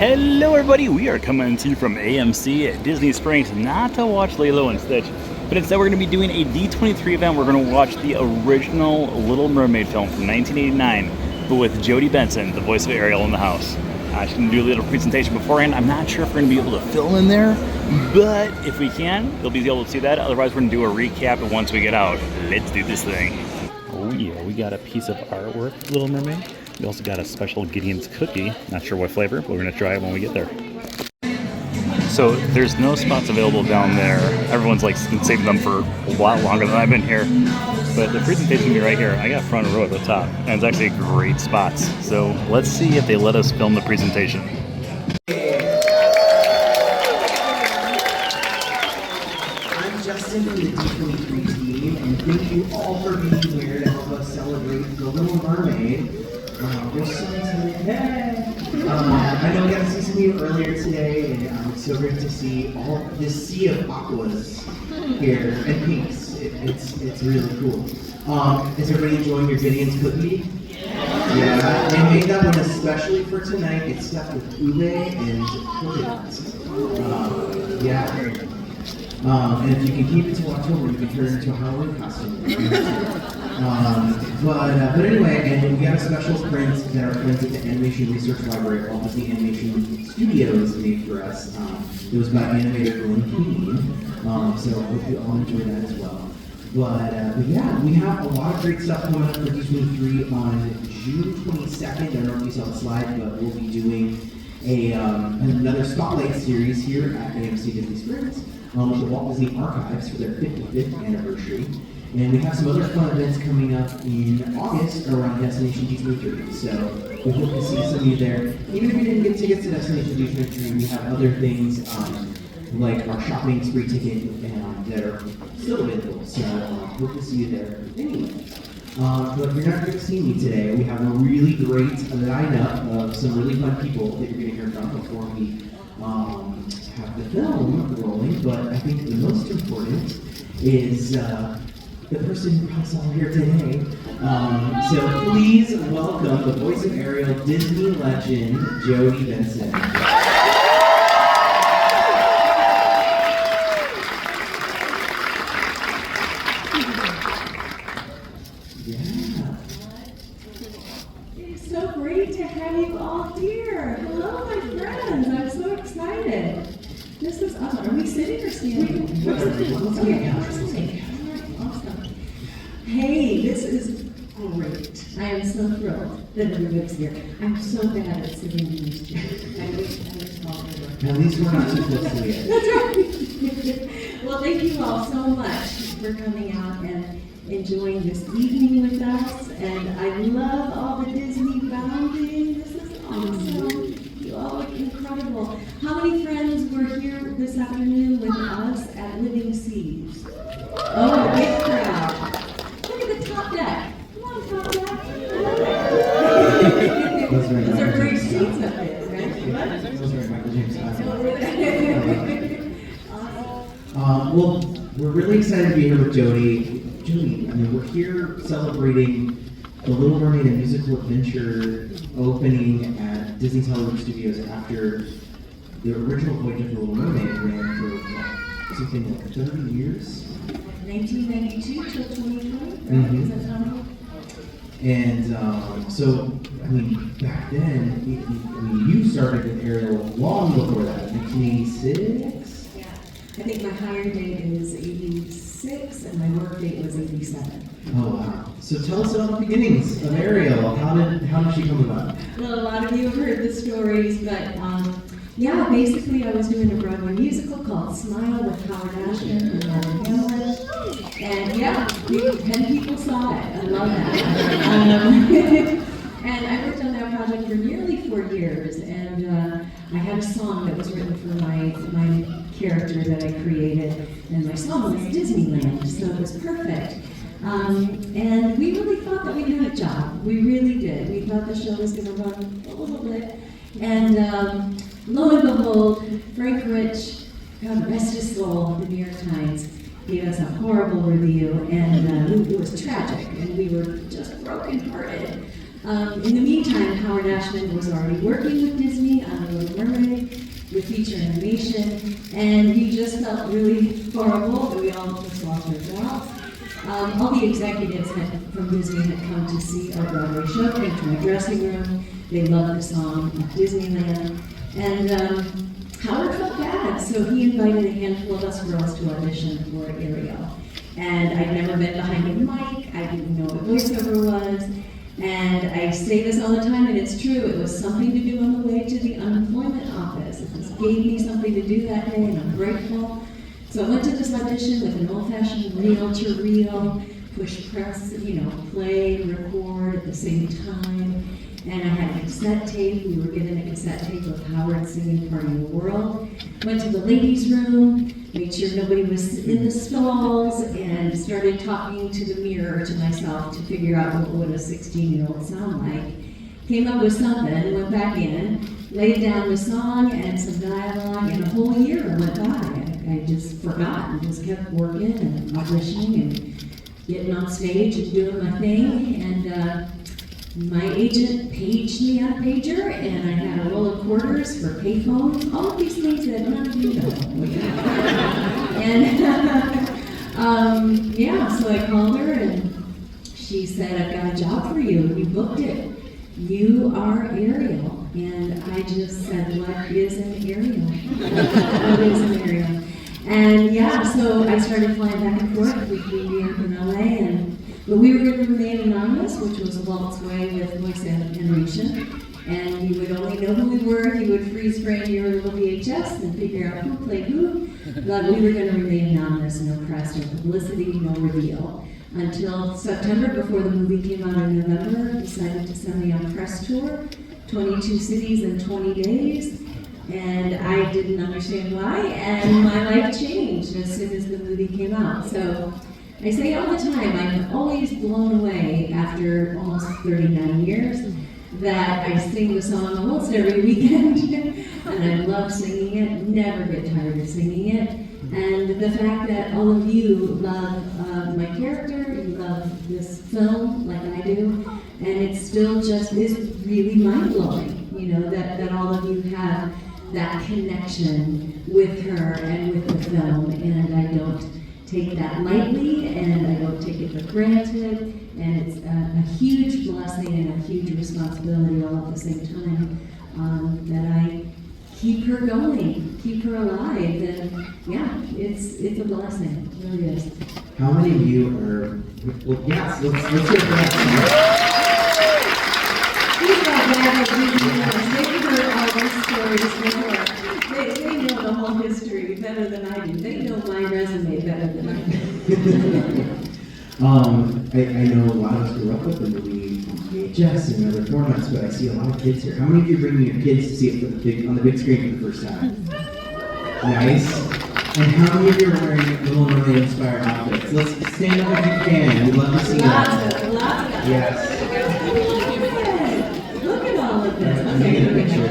Hello everybody, we are coming to you from AMC at Disney Springs, not to watch Lilo and Stitch, but instead we're going to be doing a D23 event. We're going to watch the original Little Mermaid film from 1989, but with Jodi Benson, the voice of Ariel, in the house. She's going to do a little presentation beforehand. I'm not sure if we're going to be able to film in there, but if we can, you'll be able to see that. Otherwise, we're going to do a recap once we get out. Let's do this thing. Oh yeah, we got a piece of artwork, Little Mermaid. We also got a special Gideon's cookie. Not sure what flavor, but we're going to try it when we get there. So there's no spots available down there. Everyone's like saving them for a lot longer than I've been here. But the presentation will be right here. I got front row at the top, and it's actually great spots. So let's see if they let us film the presentation. I'm Justin from the D23 team, and thank you all for being here to help us celebrate The Little Mermaid. We're so excited. Hey! I know we got to see some of you earlier today, and it's so great to see all this sea of aquas here and pinks. It's really cool. Is everybody enjoying your Gideon's cookie? Yeah, they made that one especially for tonight. It's stuffed with ube and coconuts. And if you can keep it till October, you can turn it into a Halloween costume. But anyway, and we got a special print that our friends at the Animation Research Library, all of the Animation Studios, made for us. It was by animator Glenn Keane, so I hope you all enjoy that as well. But yeah, we have a lot of great stuff coming up for D23 on June 22nd. I don't know if you saw the slide, but we'll be doing another Spotlight series here at AMC Disney Springs with the Walt Disney Archives for their 55th anniversary. And we have some other fun events coming up in August around Destination D23. So we hope to see some of you there. Even if you didn't get tickets to Destination D23, we have other things like our shopping spree ticket that are still available. So hope to see you there anyway. But if you're not going to see me today, we have a really great lineup of some really fun people that you're going to hear from before we have the film rolling. But I think the most important is the person who brought us all here today. So please welcome the voice of Ariel, Disney legend, Jodi Benson. It's so great to have you all here. Hello, my friends. I'm so excited. This is awesome. Are we sitting or standing? Okay, awesome. Hey, this is great. I am so thrilled that everybody's here. I'm so bad at sitting in these chairs. I wish taller. At least we're not too close to the edge. That's right. Well, thank you all so much for coming out and enjoying this evening with us. And I love all the Disney bounding. This is awesome. You all look incredible. How many friends were here this afternoon with us at Living Seas? Oh, a big crowd. Look at the top deck. Come on, top deck. Those are great seats up there, right? Those are Michael James. Well, we're really excited to be here with Jodi. Jodi, I mean, we're here celebrating The Little Mermaid, a musical adventure opening at Disney's Hollywood Studios after the original voyage of The Little Mermaid ran for something like 30 years. 1992 till 2020, Mm-hmm. Is that sound? And so, I mean, back then, you started with Ariel long before that, 1986? Yeah. I think my hire date is 86 and my work date was 87. Oh wow! So tell us about the beginnings of Ariel. How did she come about? Well, a lot of you have heard the stories, but yeah, basically I was doing a Broadway musical called Smile with Howard Ashman and Martin Hamlet. And yeah, 10 people saw it. I love that. And I worked on that project for nearly 4 years, and I had a song that was written for my character that I created, and my song was Disneyland, so it was perfect. And we really thought that we had a job. We really did. We thought the show was going to run a little bit. And lo and behold, Frank Rich, God rest his soul, the New York Times, gave us a horrible review, and it was tragic, and we were just brokenhearted. In the meantime, Howard Ashman was already working with Disney on The Little Mermaid. feature animation, and he just felt really horrible that we all just lost our jobs. All the executives from Disney had come to see our Broadway show, came to my dressing room. They loved the song at Disneyland. And Howard felt bad, so he invited a handful of us girls to audition for Ariel. And I'd never been behind a mic, I didn't know what voiceover was. And I say this all the time, and it's true, it was something to do on the way to the unemployment office. It just gave me something to do that day, and I'm grateful. So I went to this audition with an old-fashioned reel-to-reel, push press, play, record at the same time. And I had a cassette tape. We were given a cassette tape of Howard singing Party in the World. Went to the ladies' room, made sure nobody was in the stalls, and started talking to the mirror to myself to figure out what would a 16-year-old sound like. Came up with something, went back in, laid down the song and some dialogue, and a whole year went by. I just forgot and just kept working and auditioning and getting on stage and doing my thing. And my agent paged me on a pager, and I had a roll of quarters for payphone. All of these things that none of you know. And so I called her, and she said, "I've got a job for you. You booked it. You are Ariel." And I just said, "What is an Ariel? What is an Ariel?" And so I started flying back and forth between New York and LA, but we were going to remain anonymous, which was a Walt's way with voice animation. And you would only know who we were. You would freeze frame your little VHS and figure out who played who. But we were going to remain anonymous, no press, no publicity, no reveal. Until September, before the movie came out in November, decided to send me on a press tour, 22 cities in 20 days. And I didn't understand why, and my life changed as soon as the movie came out. So I say all the time, I'm always blown away after almost 39 years that I sing the song almost every weekend, and I love singing it, never get tired of singing it. And the fact that all of you love my character, you love this film like I do, and it still just is really mind-blowing, that all of you have that connection with her and with the film, and I don't take that lightly, and I don't take it for granted, and it's a huge blessing and a huge responsibility all at the same time, that I keep her going, keep her alive, and it's a blessing, it really is. How many of you are, let's hear that. They've heard all these stories before. They know the whole history better than I do. They know my resume better than I do. I know a lot of us grew up with the movie on VHS and other formats, but I see a lot of kids here. How many of you are bringing your kids to see it on the big screen for the first time? Nice. And how many of you are wearing Little Mermaid inspired outfits? Let's stand up if you can. We'd love to see that. Lots of Yes. Look at all of this. I'm taking a picture.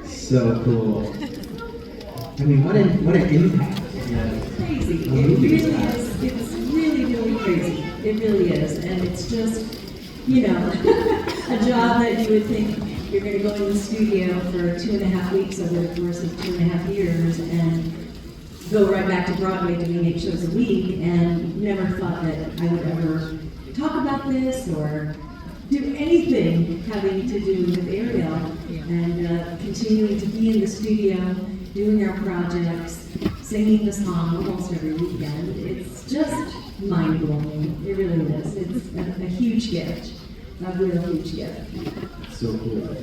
So cool. I mean, what an impact. Crazy. It really is. It's really crazy. It really is. And it's just, a job that you would think you're going to go in the studio for 2.5 weeks over the course of 2.5 years and go right back to Broadway doing 8 shows a week, and never thought that I would ever talk about this or do anything having to do with Ariel, and continuing to be in the studio, doing our projects, singing the song almost every weekend. It's just mind-blowing. It really is. It's a huge gift, a real huge gift. So cool.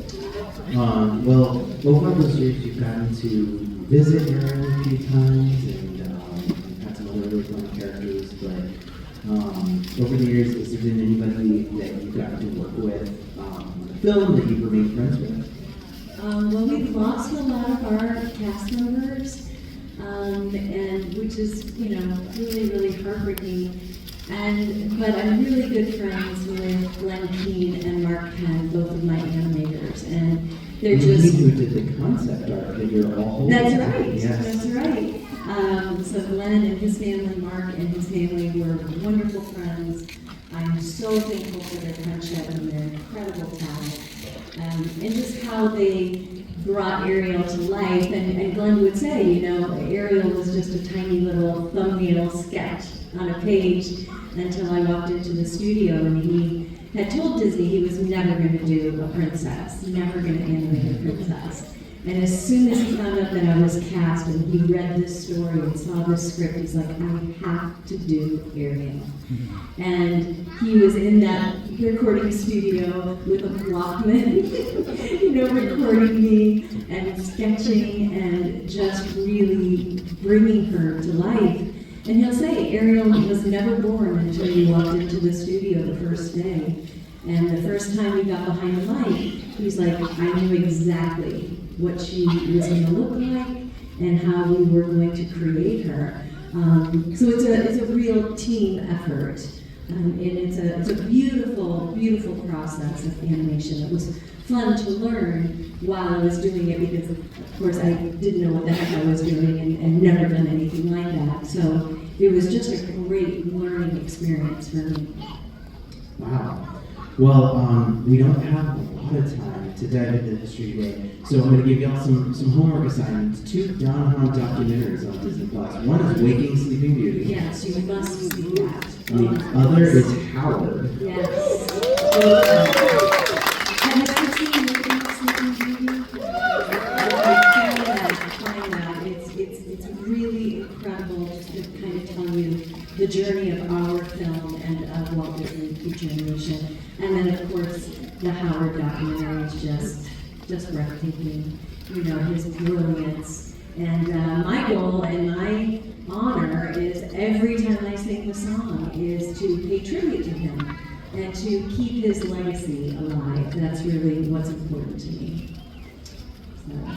Well, both of those years you've gotten to visit her a few times and had some other really fun characters, but over the years, has there been anybody that you've gotten to work with on the film that you've remained friends with? Well, we've lost a lot of our cast members, and which is, really heartbreaking. But I'm really good friends with Glenn Keane and Mark Penn, both of my animators, and they're just... who did the concept art that you're all holding. That's right, Yes. that's right. So Glenn and his family, Mark and his family were wonderful friends. I'm so thankful for their friendship and their incredible talent. And just how they brought Ariel to life. And Glenn would say, you know, Ariel was just a tiny little thumbnail sketch on a page until I walked into the studio, and he had told Disney he was never going to do a princess, never going to animate a princess. And as soon as he found out that I was cast and he read this story and saw this script, he's like, I have to do Ariel. And he was in that recording studio with a Walkman, you know, recording me and sketching and just really bringing her to life. And he'll say, Ariel was never born until you walked into the studio the first day. And the first time we got behind the mic, he's like, I knew exactly what she was going to look like and how we were going to create her. So it's a real team effort. And it's a beautiful, beautiful process of animation. It was fun to learn while I was doing it because, of course, I didn't know what the heck I was doing and never done anything like that. So it was just a great learning experience for me. Wow. Well, we don't have a lot of time to dive into history today, so I'm going to give y'all some homework assignments. 2 Don Juan documentaries on Disney+. One is Waking Sleeping Beauty. Yes, you must see that. And the other is Howard. Yes. Have you ever seen Waking Sleeping Beauty? Find that. It's really incredible just to kind of tell you the journey of our film and of Walt Disney Future Animation. And then, of course, the Howard documentary is just breathtaking. You know, his brilliance. And my goal and my honor is every time I sing the song is to pay tribute to him and to keep his legacy alive. That's really what's important to me.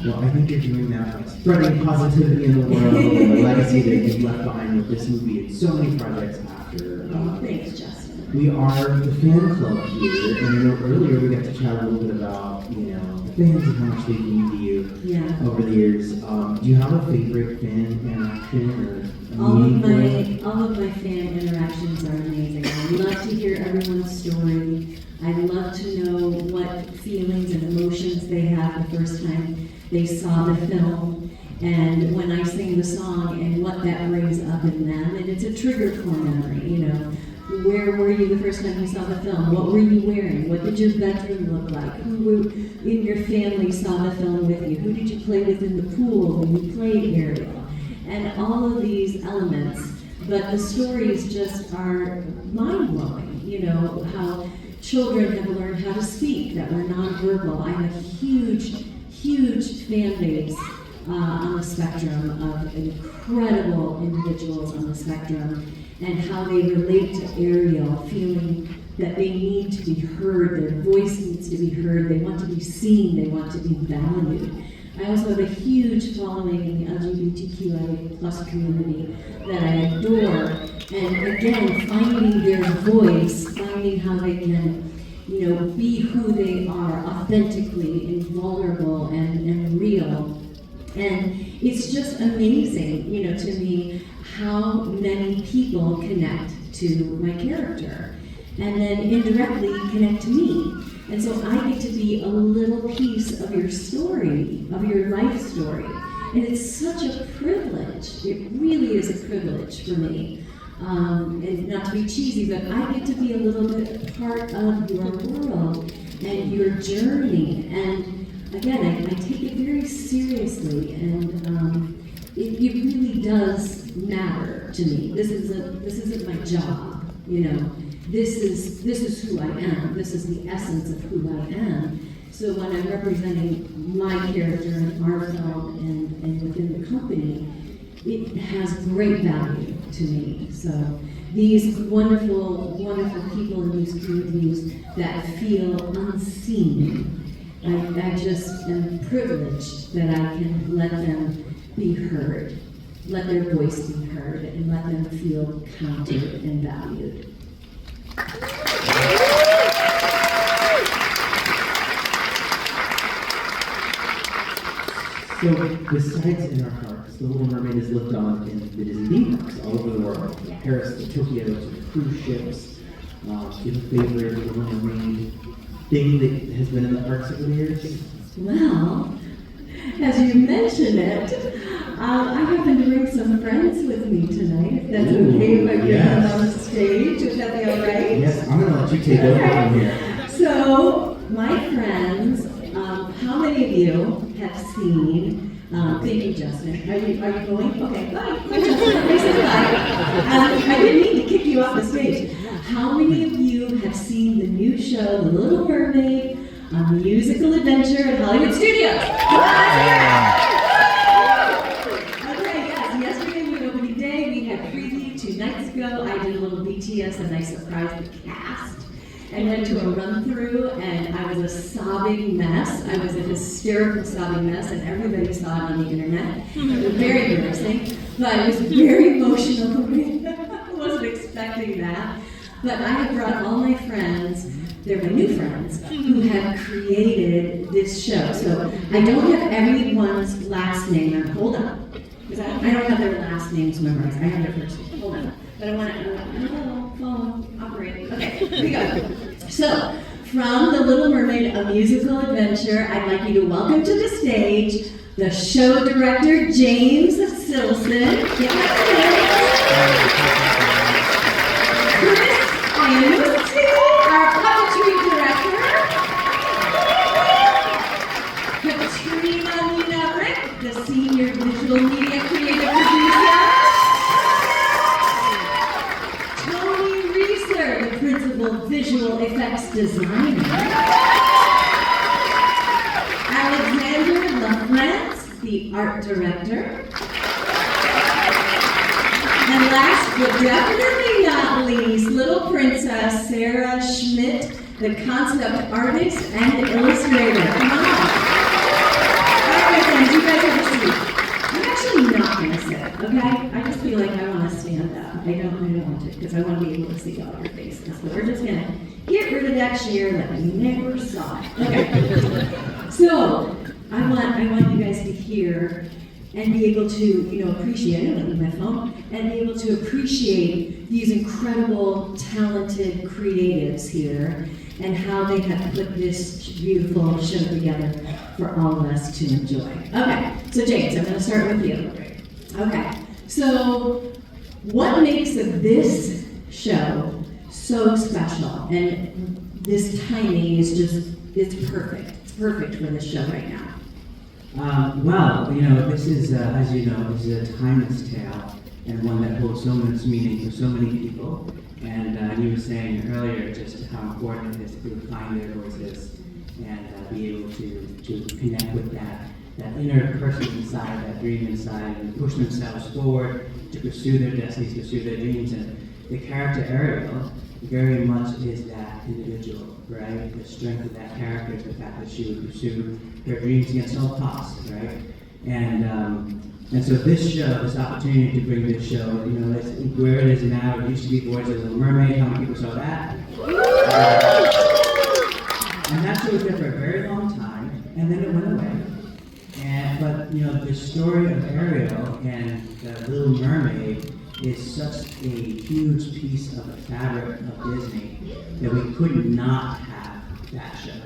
Well, I think you're doing that by spreading positivity in the world and the legacy that you've left behind with this movie and so many projects after. Thanks, Justin. We are the fan club here, and I know earlier we got to chat a little bit about, you know, the fans and how much they mean to you over the years. Do you have a favorite fan interaction or all of my fan interactions are amazing. I love to hear everyone's story. I love to know what feelings and emotions they have the first time they saw the film, and when I sing the song and what that brings up in them. And it's a trigger for memory, you know. Where were you the first time you saw the film? What were you wearing? What did your bedroom look like? Who in your family saw the film with you? Who did you play with in the pool when you played Ariel? And all of these elements, but the stories just are mind-blowing, you know, how children have learned how to speak that were nonverbal. I have a huge, huge fan base on the spectrum of incredible individuals on the spectrum, and how they relate to Ariel, feeling that they need to be heard, their voice needs to be heard, they want to be seen, they want to be valued. I also have a huge following in the LGBTQIA plus community that I adore, and again, finding their voice, finding how they can, you know, be who they are authentically and vulnerable and real. And it's just amazing, you know, to me, how many people connect to my character and then indirectly connect to me. And so I get to be a little piece of your story, of your life story. And it's such a privilege. It really is a privilege for me. And not to be cheesy, but I get to be a little bit part of your world and your journey. And again, I take it very seriously, and it really does matter to me. This isn't my job, you know. This is who I am. This is the essence of who I am. So when I'm representing my character in our film and within the company, it has great value to me. So these wonderful, wonderful people in these communities that feel unseen, I just am privileged that I can let them be heard. let their voice be heard, and let them feel counted and valued. So, besides in our hearts, The Little Mermaid is lived on in the Disney theme parks all over the world. Paris to Tokyo to cruise ships. Do you have a favorite Little Mermaid thing that has been in the parks over the years? Well, as you mention it, I happen to bring some friends with me tonight, if that's okay, if I bring them on the stage, would that be all right? Yes, I'm going to let you take over from here. So, my friends, how many of you have seen, thank you, Justin. Are you going? Okay, bye. Bye, Justin. They said bye. I didn't mean to kick you off the stage. How many of you have seen the new show, The Little Mermaid, a musical adventure at Hollywood Studios? Okay, yes, yesterday was opening day. We had preview 2 nights ago. I did a little BTS and I surprised the cast. And went to a run-through, and I was a sobbing mess. I was a hysterical sobbing mess, and everybody saw it on the internet. It was very embarrassing, but it was very emotional for me. I wasn't expecting that. But I have brought all my friends, they're my new friends, who have created this show. So I don't have everyone's last name. Hold on. Because I don't have their last names memorized. I have their first name. Hold on. But I want to, phone operating. Okay, here we go. So, from The Little Mermaid, a musical adventure, I'd like you to welcome to the stage the show director, James Silson. Our puppetry director, Katrina Nina Rick, the senior visual media creative producer. The principal visual effects designer. Alexander LaFrance, the art director. And last but definitely not least, little princess Sarah Schmidt, the concept artist and illustrator. Come on. All right, my friends, you guys have a seat. I'm actually not going to sit, okay? I just feel like I want to stand up. I don't want to, because I want to be able to see all your faces. So we're just going to get rid of that chair that you never saw. Okay. So I want you guys to hear and be able to, appreciate, I don't need my phone, and be able to appreciate these incredible, talented creatives here and how they have put this beautiful show together for all of us to enjoy. Okay, so James, I'm going to start with you. Okay, so what makes this show so special? And this timing is it's perfect. It's perfect for this show right now. This is, as you know, this is a timeless tale and one that holds so much meaning for so many people. And you were saying earlier just how important it is to find their voices and be able to connect with that inner person inside, that dream inside, and push themselves forward to pursue their destinies, pursue their dreams. And the character Ariel very much is that individual, right? The strength of that character is the fact that she would pursue her dreams against all costs, right? And so this show, this opportunity to bring this show, it's where it is now. It used to be Voyage of the Little Mermaid. How many people saw that? And that show was there for a very long time, and then it went away. But the story of Ariel and the Little Mermaid is such a huge piece of the fabric of Disney that we could not have that show.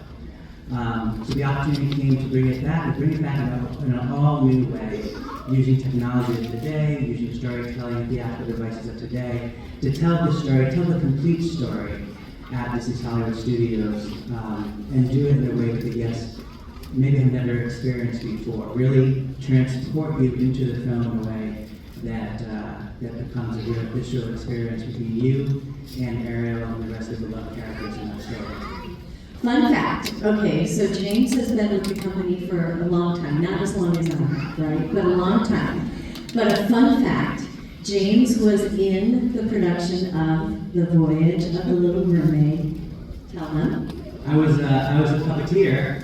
So the opportunity came to bring it back, in an all new way, using technology of today, using storytelling, theatrical devices of today, to tell the story, tell the complete story at Disney's Hollywood Studios, and do it in a way that the guests maybe have never experienced before. Really transport you into the film in a way that becomes a real visual experience between you and Ariel and the rest of the loved characters in that story. Fun fact. Okay, so James has been with the company for a long time, not as long as I have, right? But a long time. But a fun fact, James was in the production of The Voyage of the Little Mermaid. Tell them. I was a puppeteer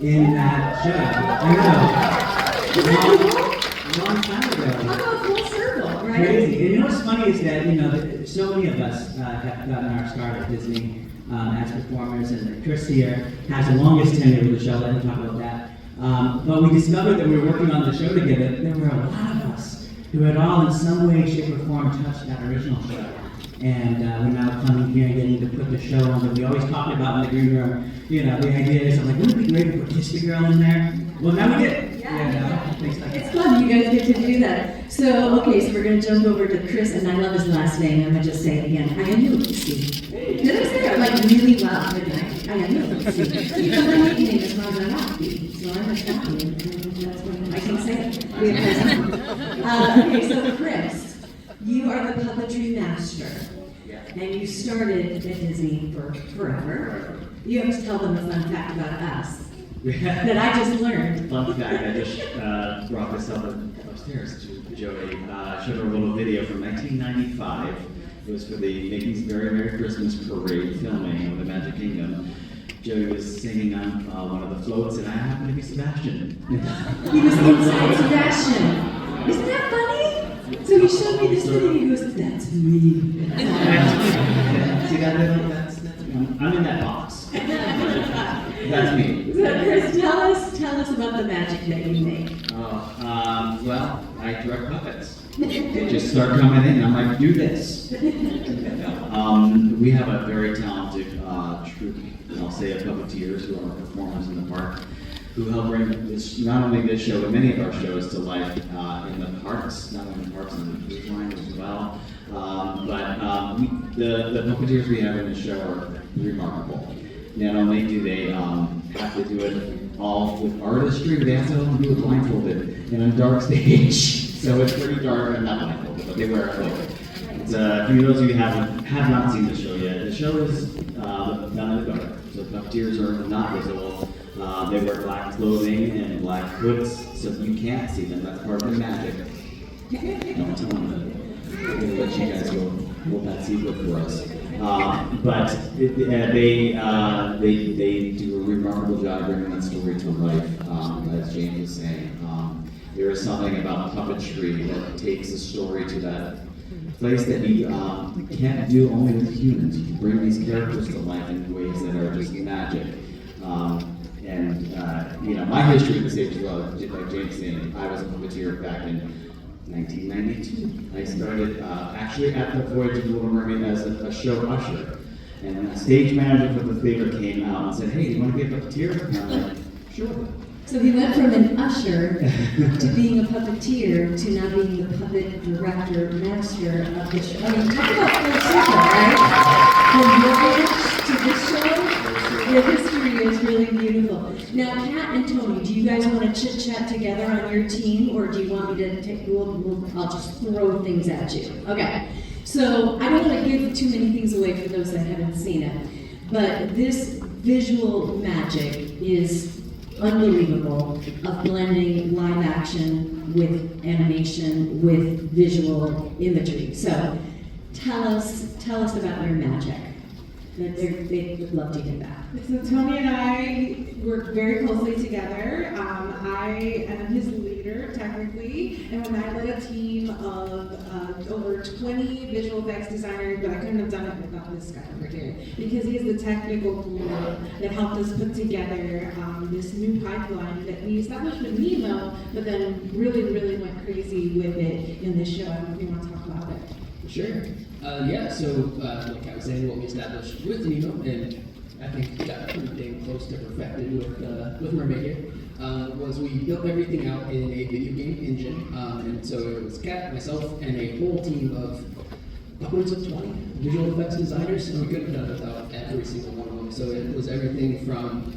in that show. I know. A long time ago. How about full right? Crazy. And you know what's funny is that, so many of us have gotten our start at Disney as performers, and Chris here has the longest tenure with the show. Let him talk about that. But we discovered that we were working on the show together. There were a lot of us who had all in some way, shape, or form touched that original show. And we're now coming here and getting to put the show on that we always talked about in the green room. The idea is, I'm like, wouldn't it be great to put History Girl in there? Well, now we did. It's fun, you guys get to do that. So, okay, so we're going to jump over to Chris, and I love his last name. I'm going to just say it again. I am Lucy. Did I say it like really well, didn't I? I am Lucy. You know, my nickname is Margaret Happy, so I'm a happy. That's what I can say it. We have okay, so Chris, you are the puppetry master. And you started at Disney for forever. You have to tell them a fun fact about us that I just learned. Fun fact, I just brought this up upstairs to Jodi. Showed her a little video from 1995. It was for the Mickey's Very Merry Christmas Parade filming of the Magic Kingdom. Jodi was singing on one of the floats, and I happened to be Sebastian. He was inside Sebastian. Isn't that funny? So he showed me this video, he goes, that's me. See that little? That's I'm in that box. That's me. So Chris, tell us about the magic that you make. Well, I direct puppets. They just start coming in, and I'm like, do this. We have a very talented troupe, and I'll say, of puppeteers who are performers in the park, who help bring this, not only this show, but many of our shows to life in the parks, not only in the parks, and the cruise line as well. The puppeteers we have in the show are remarkable. Not only do they have to do it all with artistry, but they have to do it blindfolded in a dark stage. So it's pretty dark, and not blindfolded, but they wear a cloak. For those of you who have not seen the show yet, the show is done in the dark. So the puppeteers are not visible. They wear black clothing and black hoods, so you can't see them. That's part of the magic. Don't tell them that. We're going to let you guys go hold that secret for us. They do a remarkable job bringing that story to life, as James was saying. There is something about puppetry that takes a story to that place that you can't do only with humans. You can bring these characters to life in ways that are just magic. My history at the stage as well, like James saying, I was a puppeteer back in 1992. I started actually at the Voyage of the Little Mermaid as a show usher. And a stage manager for the theater came out and said, hey, do you want to be a puppeteer? And I'm like, sure. So he went from an usher to being a puppeteer to now being the puppet director, master of the show. I mean, talk about full circle, right? From voyage to this show, your history is really beautiful. Now, Kat and Tony, do you guys want to chit-chat together on your team, or do you want me to take, I'll just throw things at you. Okay, so I don't want to give too many things away for those that haven't seen it, but this visual magic is unbelievable of blending live action with animation with visual imagery. So tell us about your magic. They would love to hear that. So Tony and I work very closely together. I am his leader, technically, and when I led a team of over 20 visual effects designers, but I couldn't have done it without this guy over here, because he is the technical glue that helped us put together this new pipeline that we established with Nemo, but then really went crazy with it in this show. I don't know if you want to talk about it. Sure. Like I was saying, what we established with Nemo, and I think got pretty dang close to perfected with Mermaid here, was we built everything out in a video game engine. And so it was Kat, myself, and a whole team of upwards of 20 visual effects designers, and we couldn't have done it without every single one of them. So it was everything from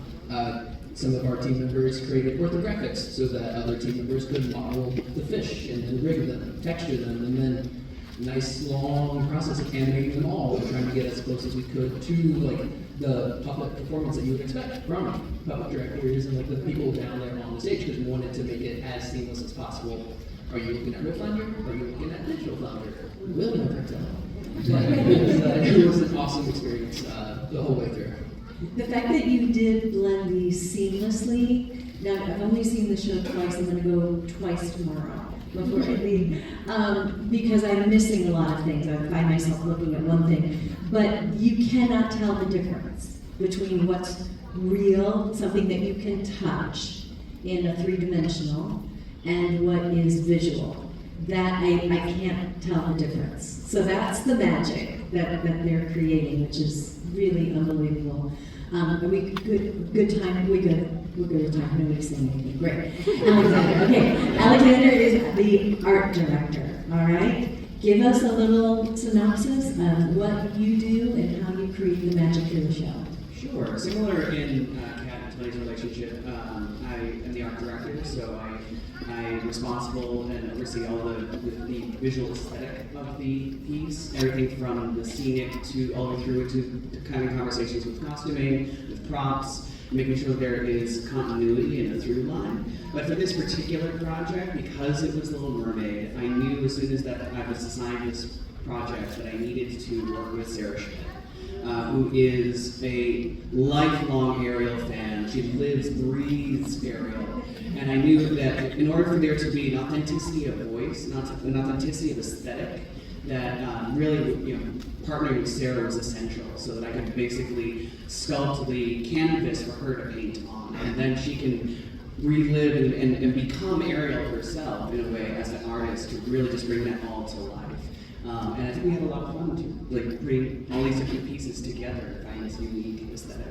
some of our team members created orthographics so that other team members could model the fish and then rig them, texture them, and then nice long process of animating them all. We're trying to get as close as we could to like the puppet performance that you would expect from puppet directors and like the people down there on the stage, because we wanted to make it as seamless as possible. Are you looking at real flounder? Are you looking at digital flounder? We'll never tell. But it was an awesome experience the whole way through. The fact that you did blend these seamlessly. Now, I've only seen the show twice. I'm going to go twice tomorrow. before I leave, because I'm missing a lot of things. I find myself looking at one thing, but you cannot tell the difference between what's real, something that you can touch in a three-dimensional, and what is visual. That I can't tell the difference. So that's the magic that they're creating, which is really unbelievable. Are we good time? We're good with time. Nobody's saying anything. Great. Alexander. Okay. Alexander is the art director. All right. Give us a little synopsis of what you do and how you create the magic for the show. Sure. Similar in Kat and Tony's relationship, I am the art director, so I'm responsible and oversee all the visual aesthetic of the piece, everything from the scenic to all the way through to kind of conversations with costuming, with props, making sure there is continuity and a through line. But for this particular project, because it was Little Mermaid, I knew as soon as that I was assigned this project that I needed to work with Sarah Schmidt. Who is a lifelong Ariel fan. She lives, breathes Ariel. And I knew that in order for there to be an authenticity of voice, an authenticity of aesthetic, that really, partnering with Sarah was essential so that I could basically sculpt the canvas for her to paint on. And then she can relive and become Ariel herself in a way as an artist to really just bring that all to life. And I think we had a lot of fun too, like putting all these different pieces together to find this unique aesthetic.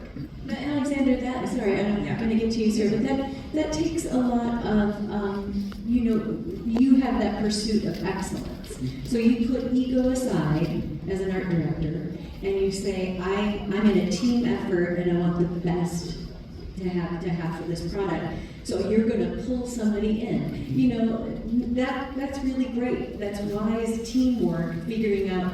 But Alexander, sorry, I'm going to get to you, sir, but that takes a lot of, you have that pursuit of excellence. So you put ego aside as an art director, and you say, I'm in a team effort, and I want the best to have for this product. So you're going to pull somebody in. That's really great. That's wise teamwork, figuring out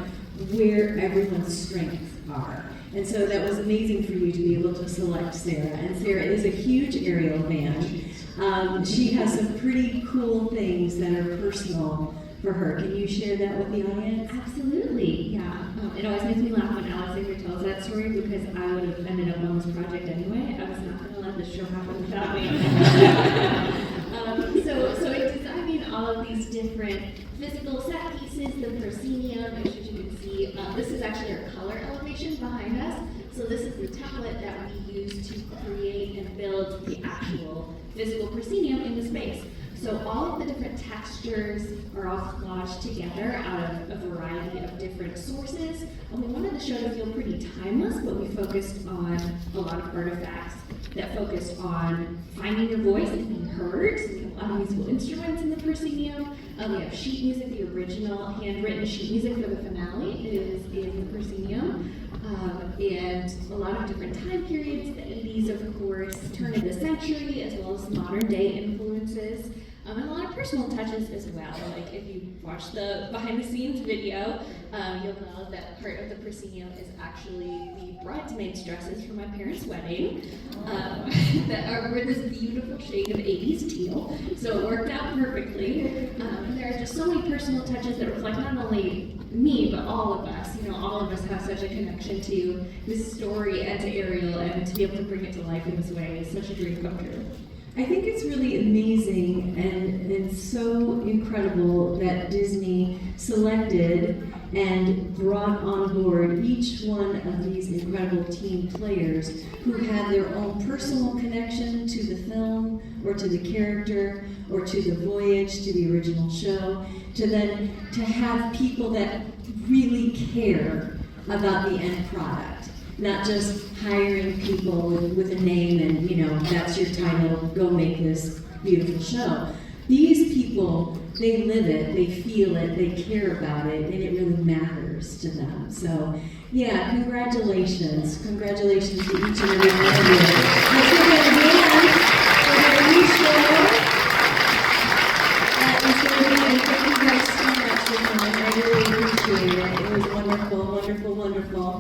where everyone's strengths are. And so that was amazing for you to be able to select Sarah. And Sarah is a huge Ariel fan. She has some pretty cool things that are personal for her. Can you share that with the audience? Absolutely, yeah. It always makes me laugh when Alexander tells that story because I would have ended up on this project anyway. I was not going to let this show happen without me. So in designing all of these different physical set pieces, the proscenium, which as you can see, this is actually our color elevation behind us. So this is the template that we use to create and build the actual physical proscenium in the space. So all of the different textures are all collaged together out of a variety of different sources. And we wanted the show to feel pretty timeless, but we focused on a lot of artifacts that focused on finding your voice and being heard. So we have a lot of musical instruments in the proscenium. We have sheet music, the original handwritten sheet music for the finale is in the proscenium. And a lot of different time periods, the 80s of course, turn of the century, as well as modern day influences. And a lot of personal touches as well. Like if you watch the behind the scenes video, you'll know that part of the proscenium is actually the bridesmaids' dresses for my parents' wedding that were this beautiful shade of 80s teal. So it worked out perfectly. And there are just so many personal touches that reflect not only me, but all of us. All of us have such a connection to this story and to Ariel, and to be able to bring it to life in this way is such a dream come true. I think it's really amazing and so incredible that Disney selected and brought on board each one of these incredible team players who had their own personal connection to the film or to the character or to the voyage, to the original show, to have people that really care about the end product. Not just hiring people with a name and, that's your title, go make this beautiful show. These people, they live it, they feel it, they care about it, and it really matters to them. So, yeah, congratulations. Congratulations to each and every one of you. Let's give it a hand for the new show. Thank you guys so much for coming. I really appreciate it. It was wonderful, wonderful, wonderful.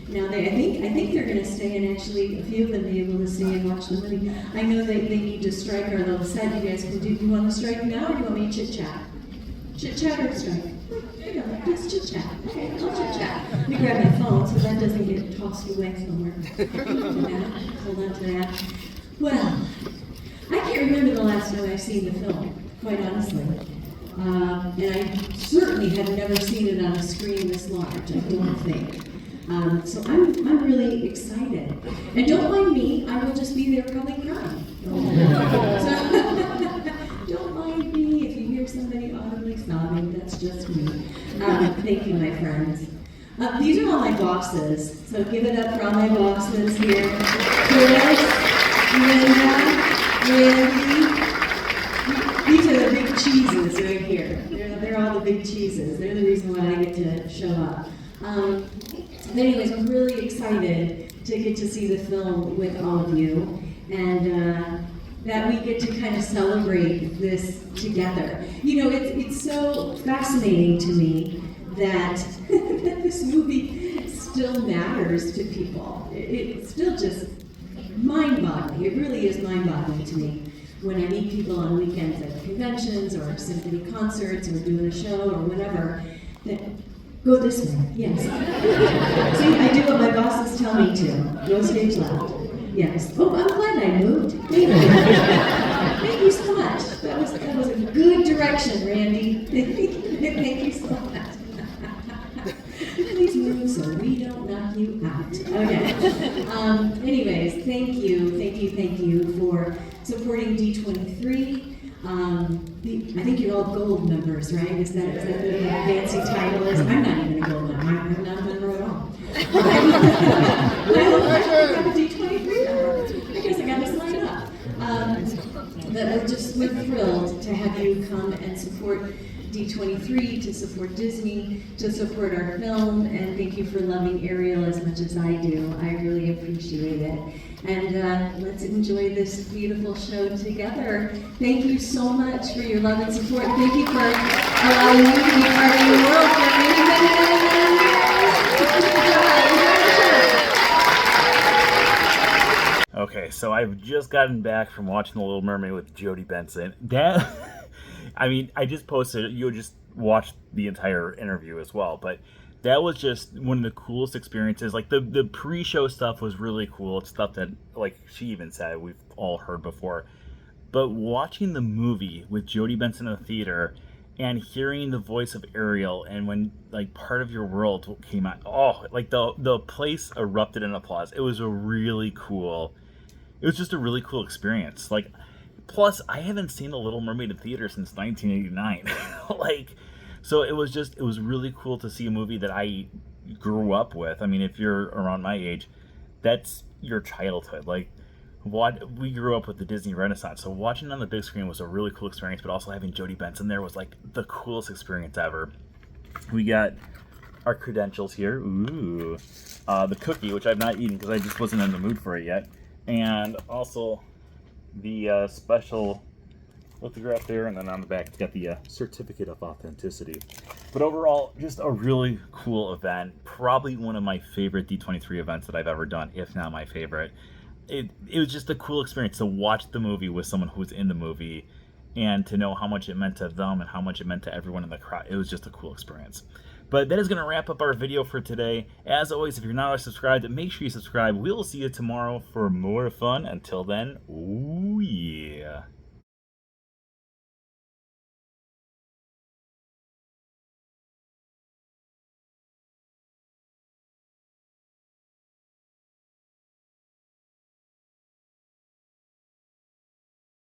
Now I think they're going to stay, and actually a few of them be able to stay and watch the movie. I know they need to strike our little set. You guys can do. You want to strike now, or do you want me to chit chat? Chit chat or strike? Let's chit chat. Okay, I'll chit chat. Let me grab my phone so that doesn't get tossed away somewhere. Hold on to that. Well, I can't remember the last time I've seen the film. Quite honestly. And I certainly had never seen it on a screen this large, I don't think. So I'm really excited. And don't mind me, I will just be there probably crying. So, don't mind me if you hear somebody audibly sobbing, that's just me. Thank you, my friends. These are all my bosses, so give it up for all my bosses here. Chris, Linda, Randy. These are the big cheeses right here. They're all the big cheeses. They're the reason why I get to show up. But anyways, I'm really excited to get to see the film with all of you, and that we get to kind of celebrate this together. You know, it's so fascinating to me that this movie still matters to people. It's still just mind-boggling. It really is mind-boggling to me when I meet people on weekends at conventions or symphony concerts or doing a show or whatever, that go this way, yes. See, I do what my bosses tell me to. Go stage left. Yes. Oh, I'm glad I moved. Thank you. Thank you so much. That was a good direction, Randy. Thank you so much. Please move so we don't knock you out. Okay. Anyways, thank you for supporting D23. I think you're all gold members, right? Is that what the fancy title is? I'm not even a gold member. I'm not a member at all. I have a D23 member. I guess I got to sign up. But we're thrilled to have you come and support D23, to support Disney, to support our film, and thank you for loving Ariel as much as I do. I really appreciate it. And let's enjoy this beautiful show together. Thank you so much for your love and support. Thank you for allowing me to be part of your world for many minutes. Okay, so I've just gotten back from watching The Little Mermaid with Jodi Benson. That, I mean, I just posted it. You just watched the entire interview as well, but that was just one of the coolest experiences. Like, the pre-show stuff was really cool. It's stuff that, like she even said, we've all heard before. But watching the movie with Jodi Benson in the theater and hearing the voice of Ariel, and when, like, Part of Your World came out, like, the place erupted in applause. It was just a really cool experience. Like, plus, I haven't seen The Little Mermaid in theater since 1989. Like, so it was really cool to see a movie that I grew up with. I mean, if you're around my age, that's your childhood. Like, we grew up with the Disney Renaissance, so watching it on the big screen was a really cool experience, but also having Jodi Benson there was, like, the coolest experience ever. We got our credentials here. Ooh. The cookie, which I've not eaten because I just wasn't in the mood for it yet. And also the special lithograph there, and then on the back it's got the certificate of authenticity. But overall, just a really cool event. Probably one of my favorite D23 events that I've ever done, if not my favorite. It was just a cool experience to watch the movie with someone who was in the movie, and to know how much it meant to them and how much it meant to everyone in the crowd. It was just a cool experience. But that is going to wrap up our video for today. As always, if you're not already subscribed, make sure you subscribe. We'll see you tomorrow for more fun. Until then, ooh yeah.